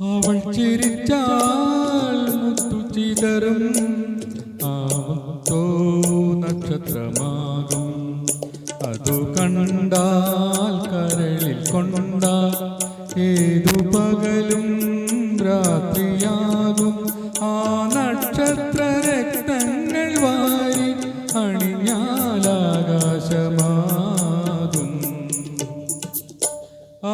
അവൾ ചിരിച്ചാൽ മുത്തു ചിതറും, ആ മുത്തോ നക്ഷത്രമാകും. അതു കണ്ടാൽ കരളിൽ കൊണ്ടാൽ ഏതു പകലും രാത്രിയാകും. ആ നക്ഷത്ര രക്തങ്ങൾ വാരി അണിഞ്ഞാലാകാശമാകും.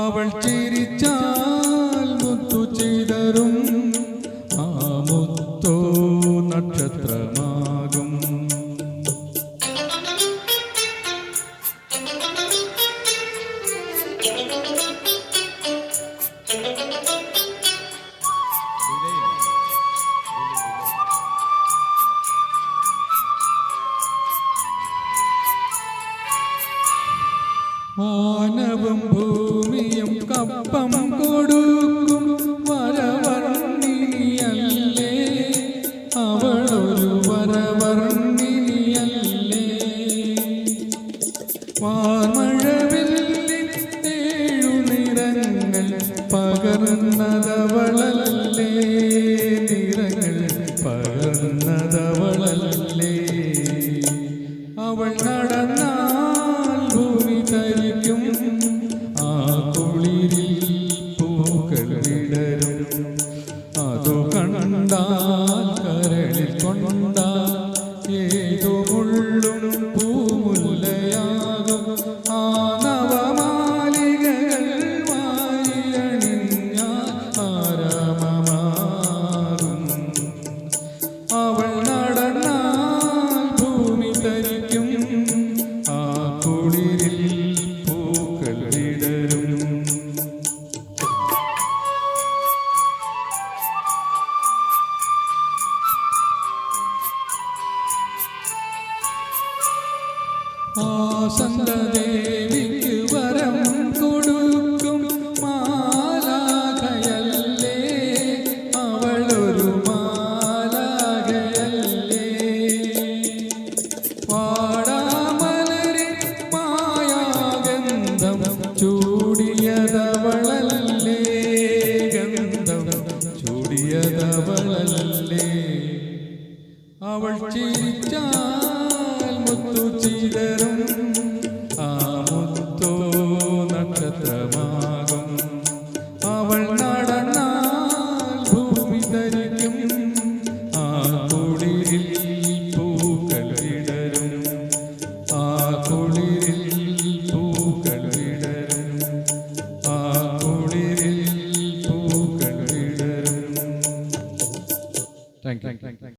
അവൾ ചിരിച്ചാൽ മുത്തു ചിതറും, ആ മുത്തോ നക്ഷത്രമാകും. വാനവും ഭൂമിയും കപ്പം കൊടുക്കും വരവർണ്ണിനിയല്ലേ, അവളൊരു വരവർണ്ണിനിയല്ലേ. വാർമഴവില്ലിൻ 7 നിറങ്ങൾ പകർന്നതവളല്ലേ, നിറങ്ങൾ പകർന്നതവളല്ലേ. അവൾ നടന്നാൽ ഭൂമി തരിക്കും, ആ കുളിരിൽ പൂക്കൾ വിടരും. അതു കണ്ടാൽ കരളിൽ കൊണ്ടാൽ ഏതോ മുള്ളും പൂമുല്ലയാകും. ആ നവമാലികകൾ വാരിയണിഞ്ഞാൽ ആരാമമാകും. അവൾ നടന്നാൽ ഭൂമി തരിക്കും, ആ കുളിരിൽ പൂക്കൾ വിടരും. ആസന്തദേവിക്ക് വരം കൊടുക്കും മാലാഖയല്ലേ, അവളൊരു മാലാഖയല്ലേ. വാടാമലരിൻ മായാഗന്ധം ചൂടിയതവളല്ലേ, ഗന്ധം ചൂടിയതവളല്ലേ. അവൾ ചിരിച്ചാൽ മുത്തു ചിതറും, ആ മുത്തോ നക്ഷത്രമാകും. അവൾ നടന്നാൽ ഭൂമി ധരിക്കും, ആ കുളിരിൽ പൂക്കൾ വിടരും. ആ കുളിരിൽ പൂക്കൾ വിടരും. ആ കുളിരിൽ പൂക്കൾ വിടരും. Thank you.